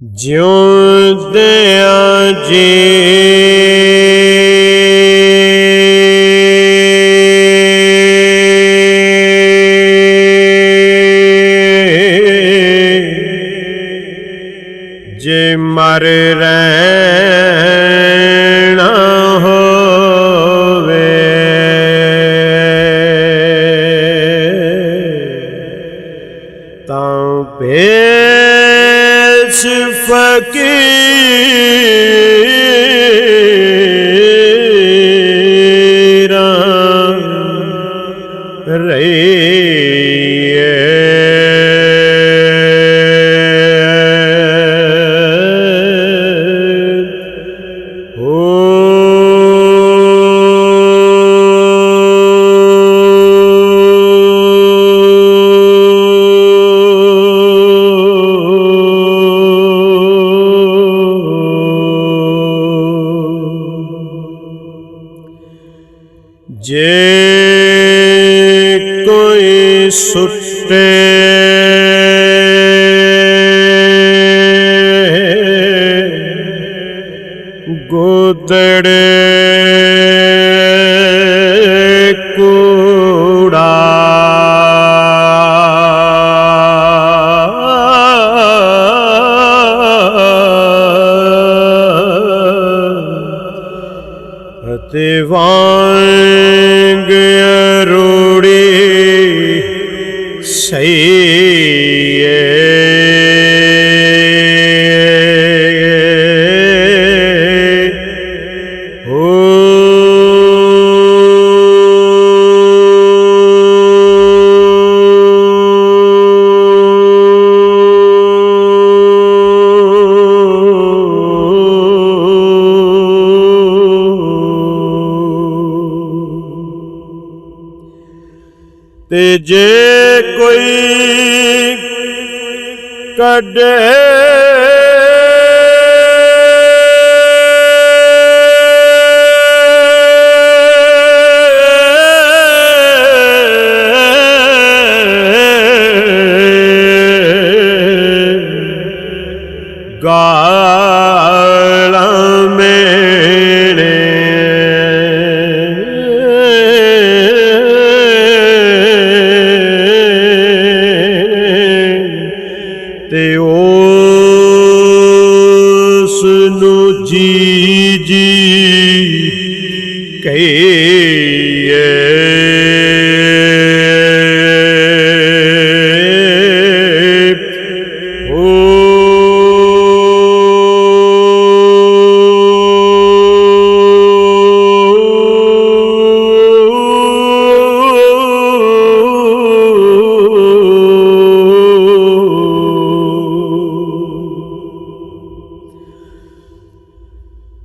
ਜਿਉਂਦਿਆਂ ਜੀ ਜੇ ਮਰ ਰਹਿਣਾ ਹੋਵੇ ਤਾਂ ਭੇਸ ਫਕੀਰਾਂ ਰਹੀਏ ਜੇ ਕੋਈ ਸੁੱਟੇ ਗੋਦੜੇ ਕੂੜਾ ਅਤੇ ਵਾਂਗ ਅਰੋੜੀ ਸਹੀਏ ਤੇ ਜੇ ਕੋਈ ਕੱਢੇ ਗਾਲਾਂ ਮੇਣੇ ਤੇ ਉਸ ਨੂੰ ਜੀ ਜੀ ਕਹੀਏ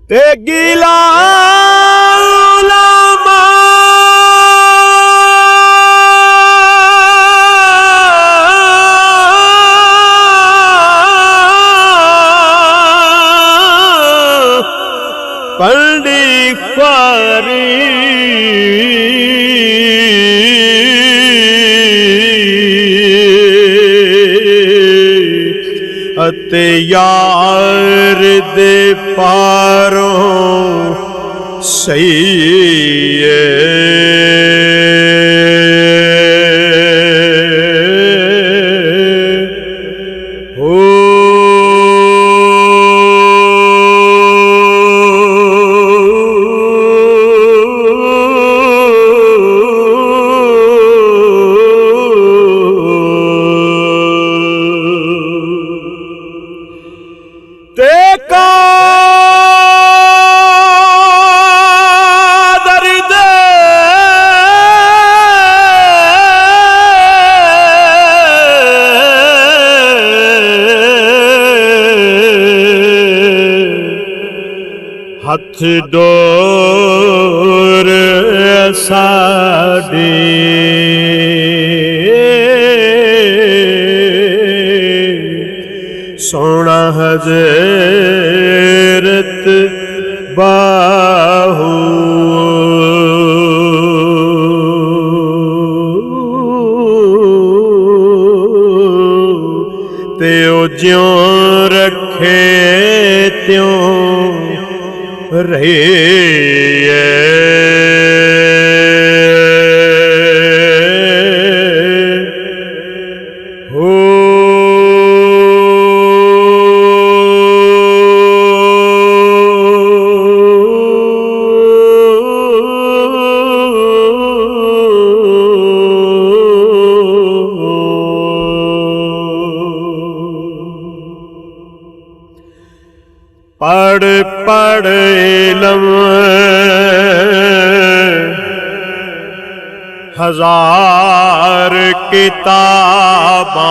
ਤੇ ਗਿਲਾ ਉਲਮਾ ਪੰਡੀ ਖਾਰੀ ਅਤੇ ਯਾਰ ਦੇ ਪਾਰੋਂ ਸਹੀਏ ਤੇ ਕਾਦਰ ਦੇ ਹੱਥ ਡੋਰ ਸਾਡੀ ਸੋਹਣਾ ਹਜ਼ਰਤ ਬਾਹੂ ਤੇ ਉਹ ਜਿਉਂ ਰੱਖ ਖੇਤਿਓਂ ਰਹੀਏ। ਪੜ ਪੜ ਇਲਮ ਹਜ਼ਾਰ ਕਿਤਾਬਾਂ,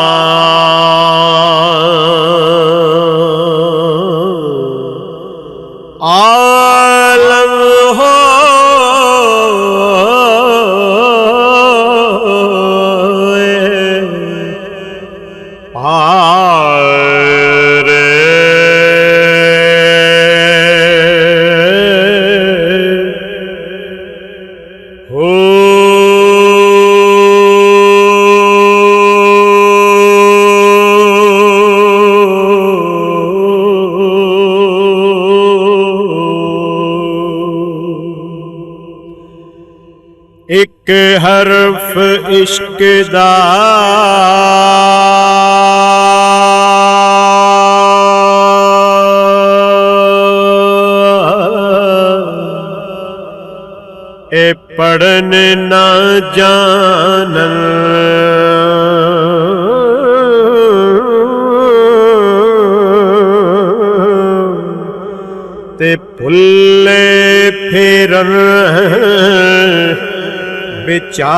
ਆਲਮ ਹੋਏ ਪਾਰ। ਇੱਕ ਹਰਫ ਇਸ਼ਕ ਦਾ ਇਹ ਪੜਨ ਨਾ ਜਾਣਨ, ਤੇ ਭੁੱਲੇ ਫਿਰਨ ਵਿਚਾਰੇ।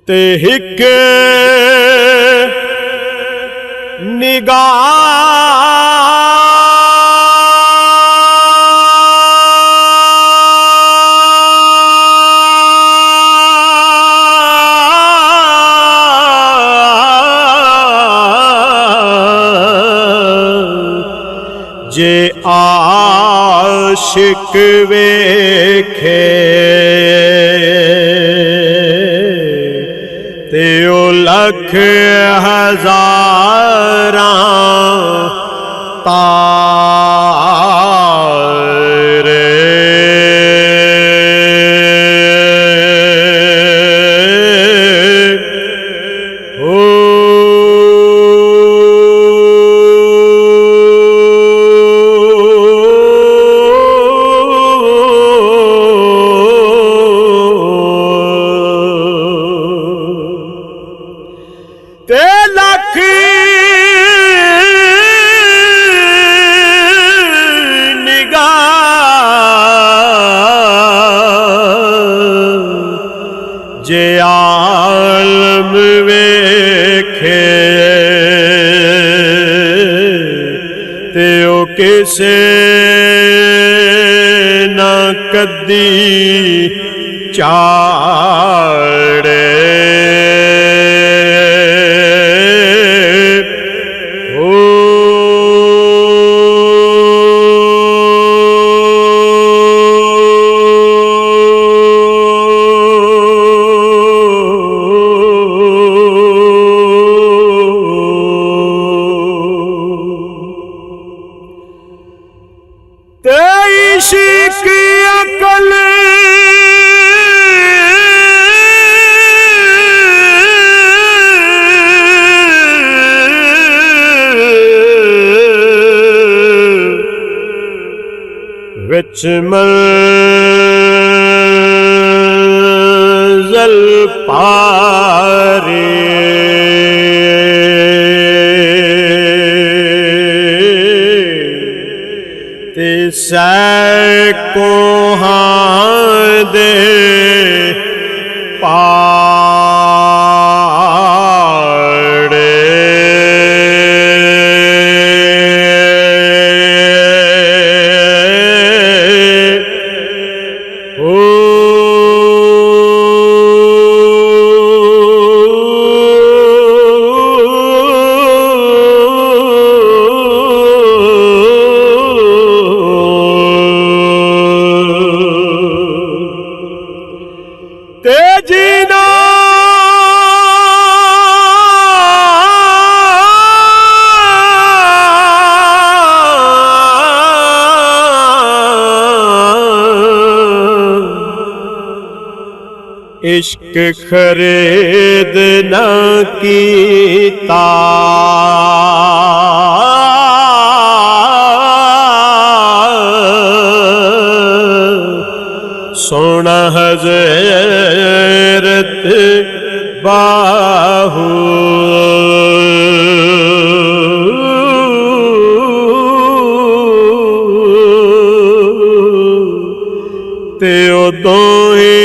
ਤੇ ਇੱਕ ਨਿਗਾਹ ਜੇ ਆਸ਼ਿਕ ਵੇਖੇ ਤੇ ਉਹ ਲੱਖ ਹਜ਼ਾਰਾਂ ਤਾਰੇ। ਤੇ ਲੱਖ ਨਿਗਾਹ ਜੇ ਆਲਮ ਵੇਖੇ ਤੇ ਉਹ ਕਿਸੇ ਨਾ ਕਦੀ ਚਾੜੇ। ਤੇ इश्क अकल विच मंज़िल पारे ते सैकों दे पाड़े। इश्क खरीद न कीता। सोना हज़रत बाहू ते दोए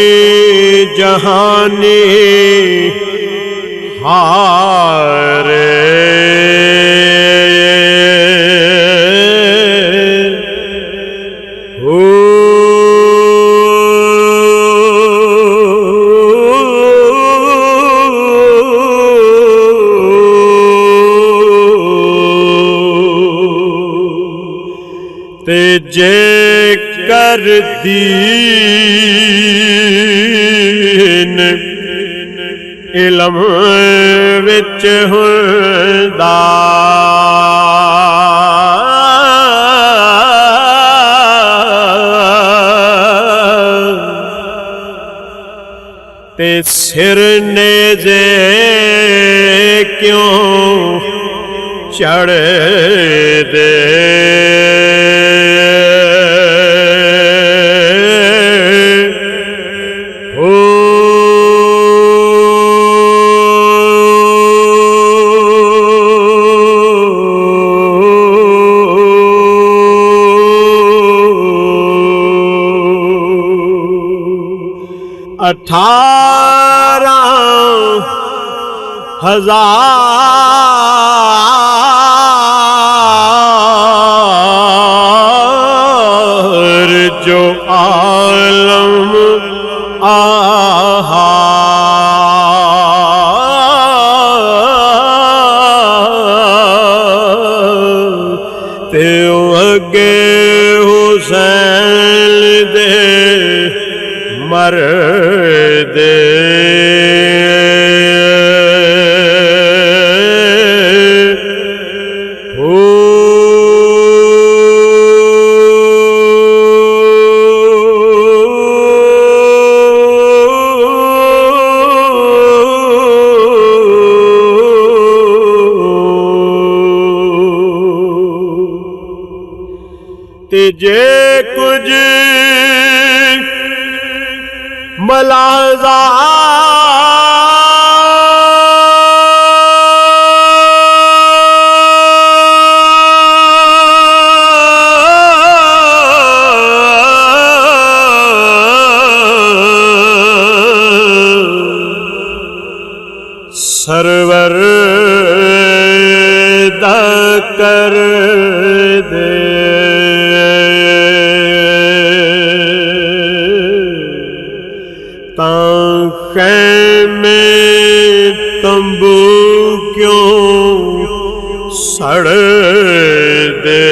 जहानी हारे। ते जे कर दीन इलम विच हुंदा ते सिर नेज़े क्यों चढ़ दे। अठारह हजार जो आलम आहा ते अगे हुसैन दे मर दे। ते जे कुछ मलाज़ा सरवर दा कर दे। खैमे तंबू क्यों सड़ दे।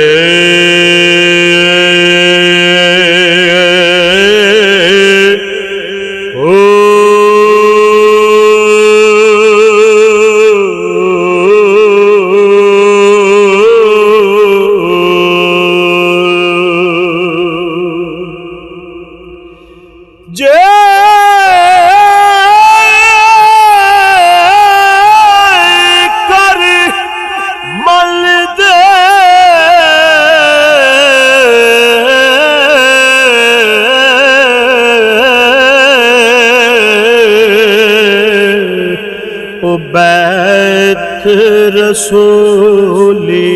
बैत रसूली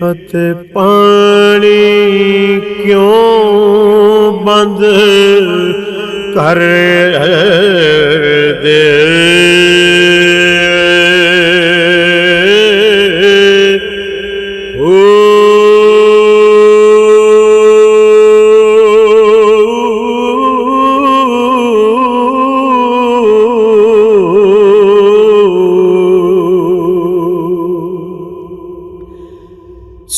अते पानी क्यों बंद कर दे।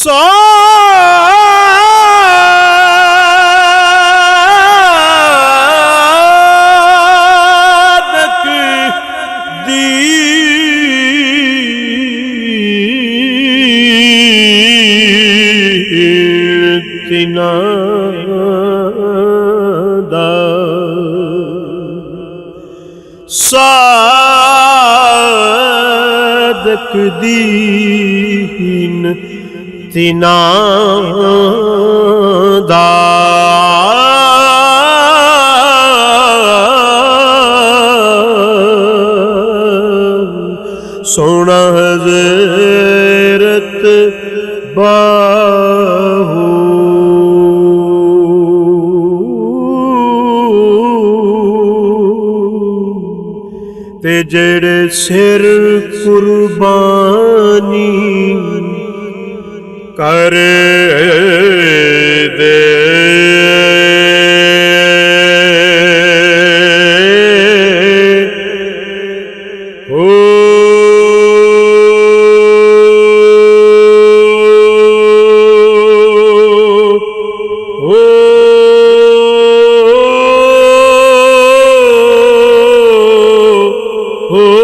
सादक ਸਾਧਕ ਦੀਨ ਤਿਨਾਂ ਦਾ ਸੋਹਣਾ ਹਜ਼ਰਤ ਬਾਹੂ ਤੇ ਜਿਹੜੇ ਸਿਰ ਕੁਰਬਾਨੀ ਕਰ ਦੇ Oh